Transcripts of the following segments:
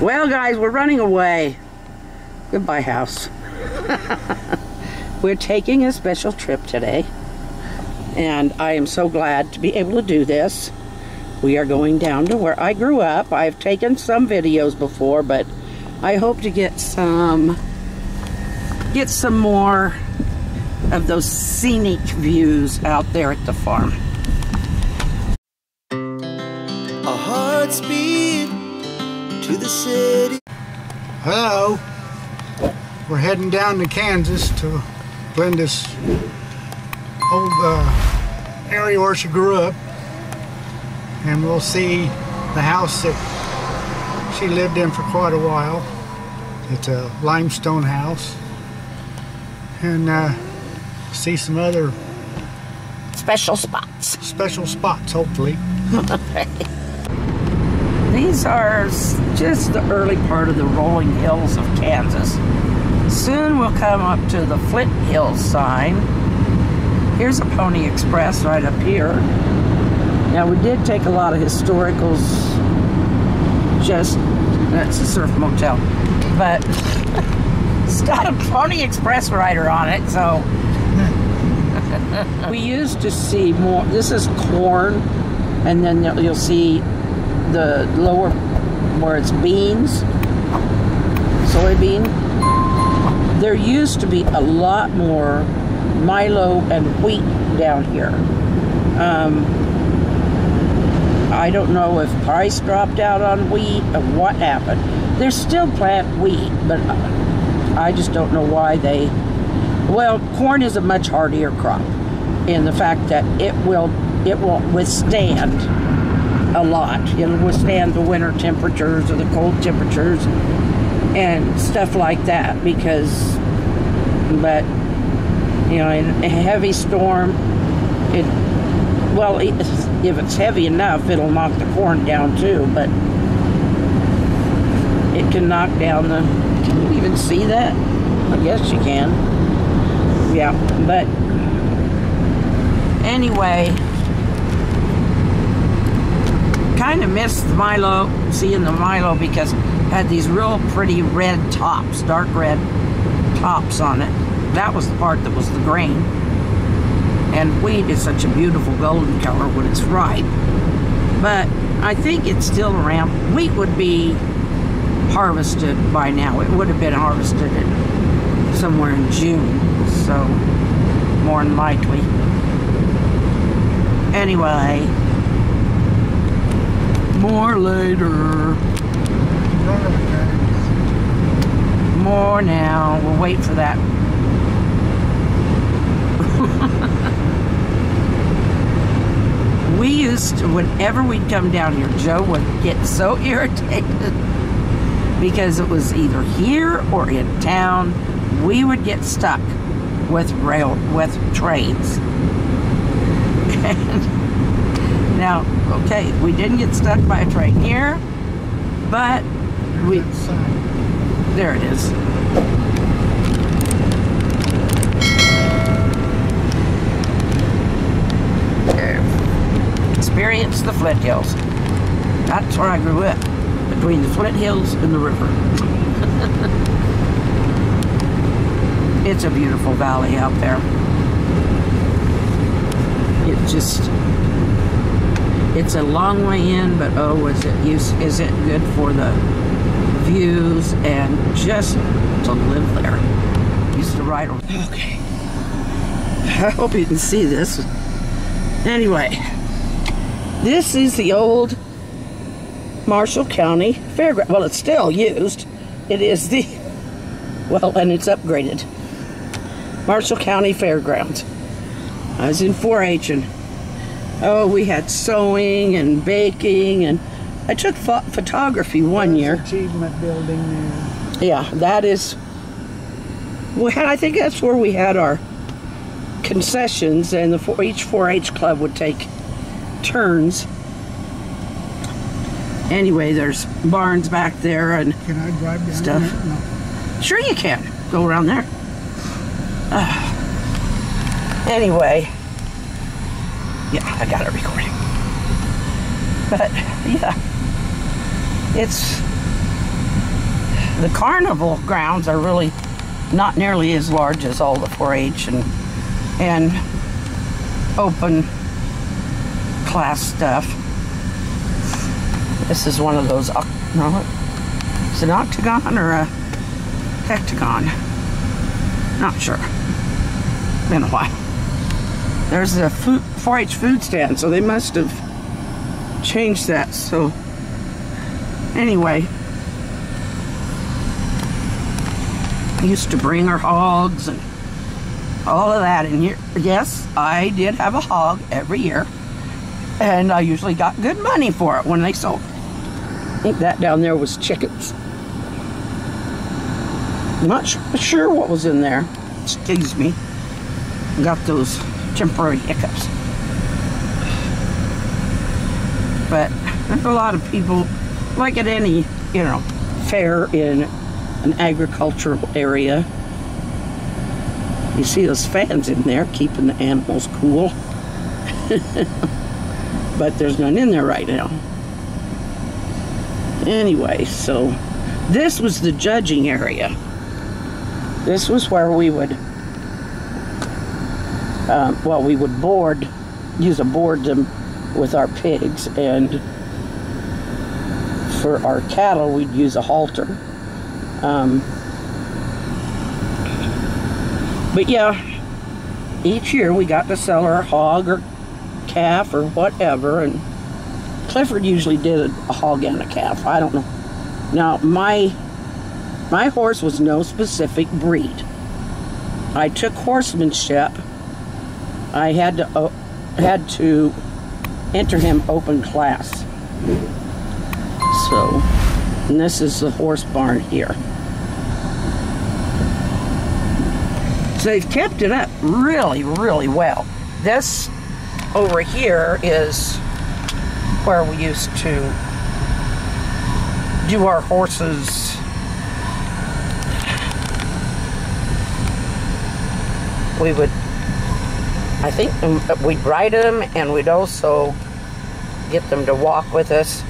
Well, guys, we're running away. Goodbye, house. We're taking a special trip today, and I am so glad to be able to do this. We are going down to where I grew up. I've taken some videos before, but I hope to get some more of those scenic views out there at the farm. Our hearts beat to the city. Hello. We're heading down to Kansas to Glenda's old area where she grew up, and we'll see the house that she lived in for quite a while. It's a limestone house, and see some other Special spots. special spots, hopefully. These are just the early part of the rolling hills of Kansas. Soon we'll come up to the Flint Hills sign. Here's a Pony Express right up here. Now, we did take a lot of historicals. That's a surf motel, but it's got a Pony Express rider on it, so. We used to see more. This is corn, and then you'll see the lower where it's beans, soybean. There used to be a lot more milo and wheat down here. I don't know if price dropped out on wheat or what happened. They still plant wheat, but I just don't know why they. Well, corn is a much hardier crop in the fact that it will withstand a lot. It'll withstand the winter temperatures or the cold temperatures and stuff like that, but you know, in a heavy storm, if it's heavy enough, it'll knock the corn down too, but it can knock down can you even see that? I guess you can. Yeah, but anyway, kind of missed seeing the milo because it had these real pretty red tops, dark red tops on it. That was the part that was the grain. And wheat is such a beautiful golden color when it's ripe. But I think it's still around. Wheat would be harvested by now. It would have been harvested somewhere in June, so more than likely. Anyway, more later. More now. We'll wait for that. We used to, whenever we'd come down here, Joe would get so irritated because it was either here or in town. We would get stuck with trains. And now, okay, we didn't get stuck by a train here, but there it is. Experience the Flint Hills. That's where I grew up, between the Flint Hills and the river. It's a beautiful valley out there. It's a long way in, but oh, is it good for the views and just to live there. Used to ride on. Okay. I hope you can see this. Anyway, this is the old Marshall County Fairground. Well, it's still used. It is and it's upgraded. Marshall County Fairgrounds. I was in 4-H, and we had sewing and baking, and I took photography one year. Achievement building there. Yeah, that is. I think that's where we had our concessions, and each 4-H club would take turns. Anyway, there's barns back there and can I drive down stuff. there? No. Sure you can. Go around there. Anyway, yeah, I got it recording. But yeah, The carnival grounds are really not nearly as large as all the 4-H and open class stuff. This is one of those, no, it's an octagon or a hectagon. Not sure. Been a while. There's a 4-H food stand, so they must have changed that. So anyway, I used to bring her hogs and all of that in here. Yes, I did have a hog every year, and I usually got good money for it when they sold. I think that down there was chickens. I'm not sure what was in there. Excuse me. Got those temporary hiccups. But there's a lot of people, like at any, you know, fair in an agricultural area. You see those fans in there keeping the animals cool. But there's none in there right now. Anyway, so this was the judging area. This was where we would, we would use a board them with our pigs, and for our cattle we'd use a halter. But yeah, each year we got to sell our hog or calf or whatever, and Clifford usually did a hog and a calf. I don't know. Now my horse was no specific breed. I took horsemanship. I had to enter him open class. So, and this is the horse barn here. So they've kept it up really, really well. This over here is where we used to do our horses. We would, I think we'd ride them, and we'd also get them to walk with us.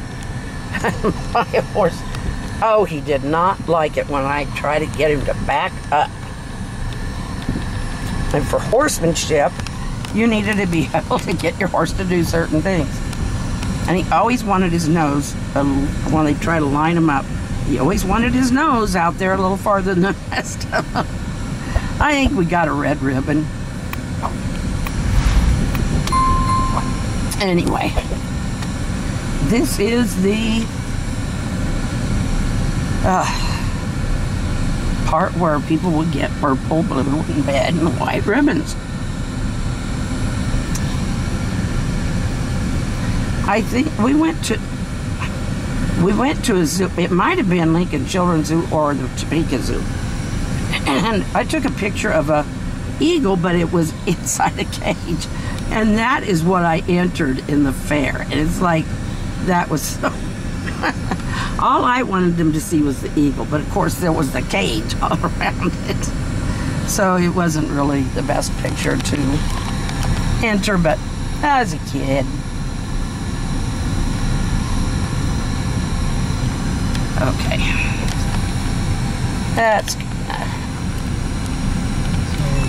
My horse, oh, he did not like it when I tried to get him to back up. And for horsemanship, you needed to be able to get your horse to do certain things. And he always wanted his nose, when they try to line him up, he always wanted his nose out there a little farther than the rest of them. I think we got a red ribbon. Anyway, this is the part where people would get purple, blue, and red, and white ribbons. I think we went to a zoo. It might have been Lincoln Children's Zoo or the Topeka Zoo. And I took a picture of a eagle, but it was inside a cage. And that is what I entered in the fair. And it's like, that was so... All I wanted them to see was the eagle, but of course there was the cage all around it. So it wasn't really the best picture to enter, but as a kid. Okay. That's good.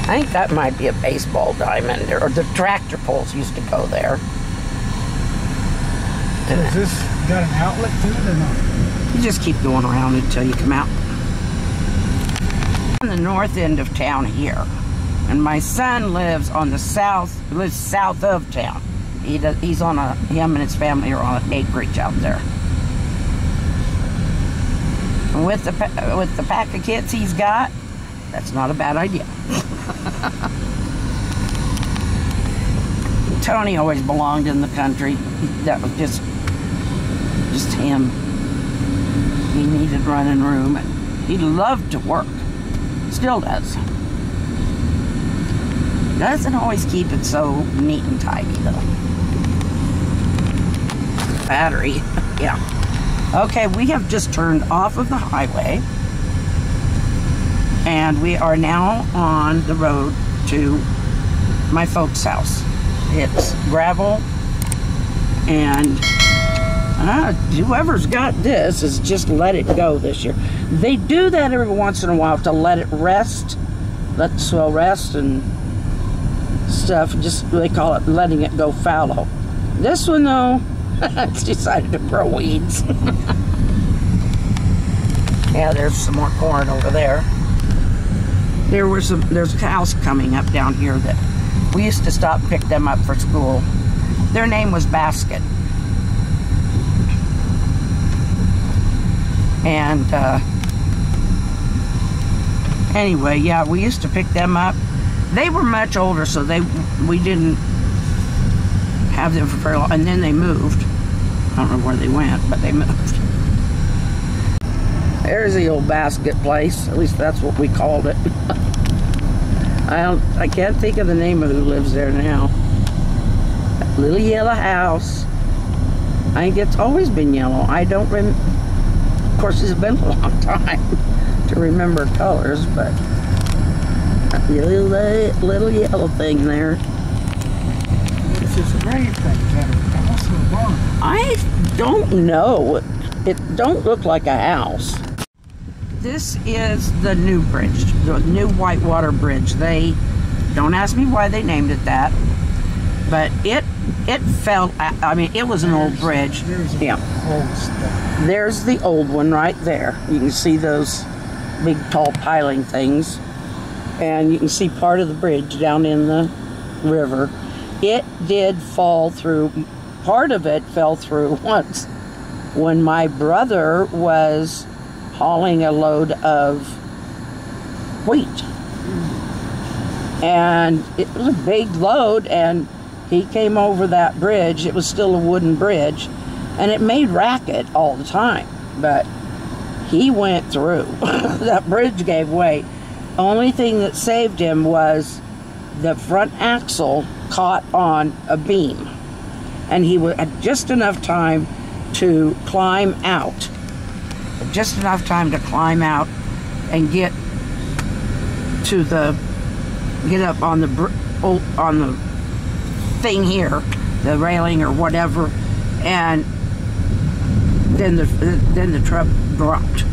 I think that might be a baseball diamond, or the tractor poles used to go there. So is this got an outlet to it or not? You just keep going around until you come out. On the north end of town here, and my son lives on the south of town. He's on him and his family are on an acreage out there. And with the pack of kids he's got, that's not a bad idea. Tony always belonged in the country. That was just him. He needed running room, and he loved to work. Still does. Doesn't always keep it so neat and tidy though. Battery, yeah. Okay, we have just turned off of the highway, and we are now on the road to my folks' house. It's gravel, and whoever's got this has just let it go this year. They do that every once in a while to let it rest, let the soil rest and stuff. Just, they call it letting it go fallow. This one though, it's decided to grow weeds. Yeah, there's some more corn over there. There's cows coming up down here that we used to stop and pick them up for school. Their name was Basket. And anyway, yeah, we used to pick them up. They were much older, so we didn't have them for very long. And then they moved. I don't know where they went, but they moved. There's the old Basket place. At least that's what we called it. I can't think of the name of who lives there now. That little yellow house. I think it's always been yellow. I don't remember. Of course, it's been a long time to remember colors, but that little yellow thing there. This is a grave thing, house or a barn? I don't know. It don't look like a house. This is the new bridge, the new Whitewater Bridge. They don't ask me why they named it that, but it fell. I mean, it was an old bridge. Yeah. Old stuff. There's the old one right there. You can see those big tall piling things, and you can see part of the bridge down in the river. It did fall through. Part of it fell through once when my brother was hauling a load of wheat, and it was a big load, and he came over that bridge. It was still a wooden bridge, and it made racket all the time, but he went through. That bridge gave way. Only thing that saved him was the front axle caught on a beam, and he had just enough time to climb out. Just enough time to climb out and get up on the thing here, the railing or whatever, and then the truck dropped.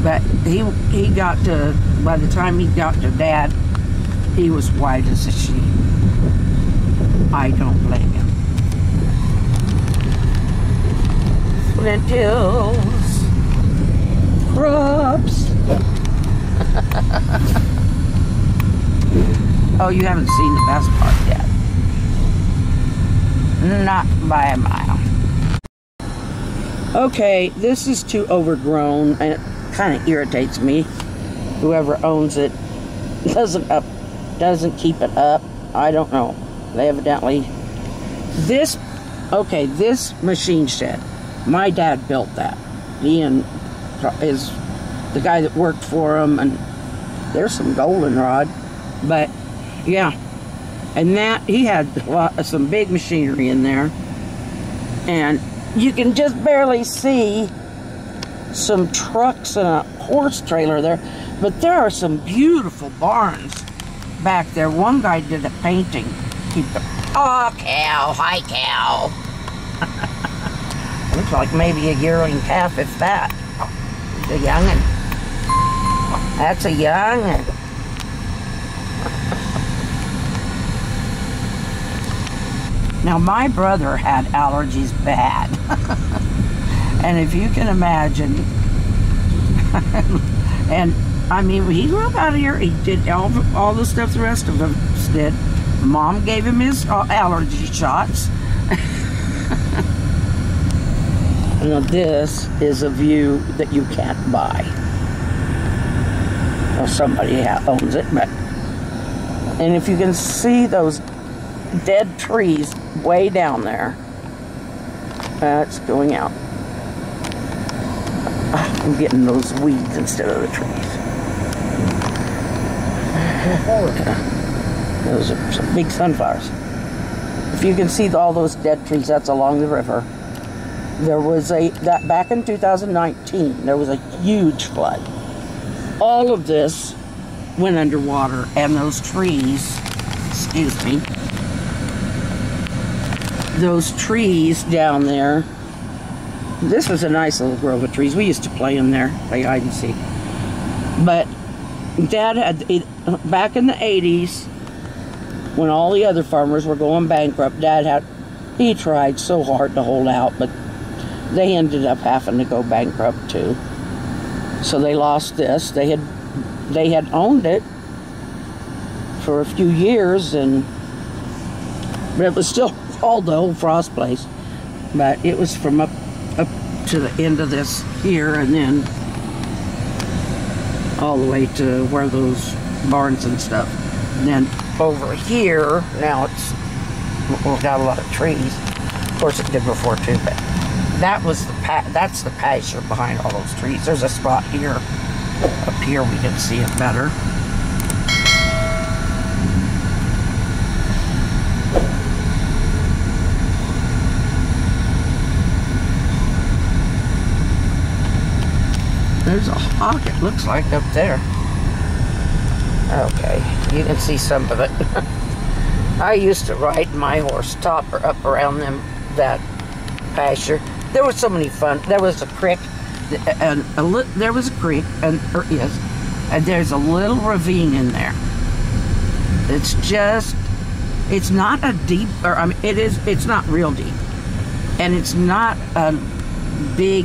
But he got to, by the time he got to Dad, he was white as a sheet. I don't blame him. Lentils, crops. Oh, you haven't seen the best part yet. Not by a mile. Okay, this is too overgrown, and it kind of irritates me. Whoever owns it doesn't keep it up. I don't know. They evidently this machine shed. My dad built that. Ian is the guy that worked for him, and there's some goldenrod, but yeah. And that, he had some big machinery in there, and you can just barely see some trucks and a horse trailer there, but there are some beautiful barns back there. One guy did a painting. Oh, cow, hi cow. Looks like maybe a yearling calf, if that. It's a young'un. That's a young'un. Now, my brother had allergies bad. And if you can imagine, and I mean, he grew up out of here. He did all the stuff the rest of us did. Mom gave him his allergy shots. Now this is a view that you can't buy. Well, somebody owns it, but... And if you can see those dead trees way down there, it's going out. I'm getting those weeds instead of the trees. Those are some big sunflowers. If you can see all those dead trees, that's along the river. There was back in 2019, there was a huge flood. All of this went underwater, and those trees, excuse me, those trees down there This was a nice little grove of trees. We used to play in there, play hide and seek. But Dad had, back in the 80s, when all the other farmers were going bankrupt, he tried so hard to hold out, but they ended up having to go bankrupt too. So they lost this. They had owned it for a few years, but it was still called the old Frost place. But it was from up to the end of this here, and then all the way to where those barns and stuff. And then over here, now we've got a lot of trees. Of course, it did before too, but that's the pasture behind all those trees. There's a spot here, up here we can see it better. There's a hawk, it looks like, up there. Okay, you can see some of it. I used to ride my horse Topper up around that pasture. There was so many fun. There was a creek, and there was a creek, and there's a little ravine in there. It's not a deep, or I mean, it's not real deep, and it's not a big.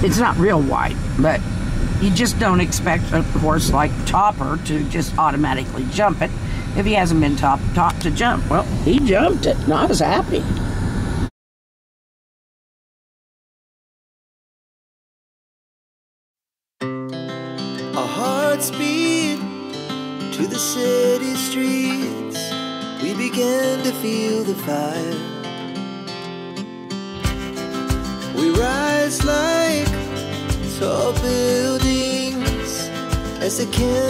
It's not real wide, but you just don't expect a horse like Topper to just automatically jump it if he hasn't been taught to jump. Well, he jumped it, and I was happy. Our hearts beat to the city streets. We began to feel the fire. We rise like tall buildings as the candle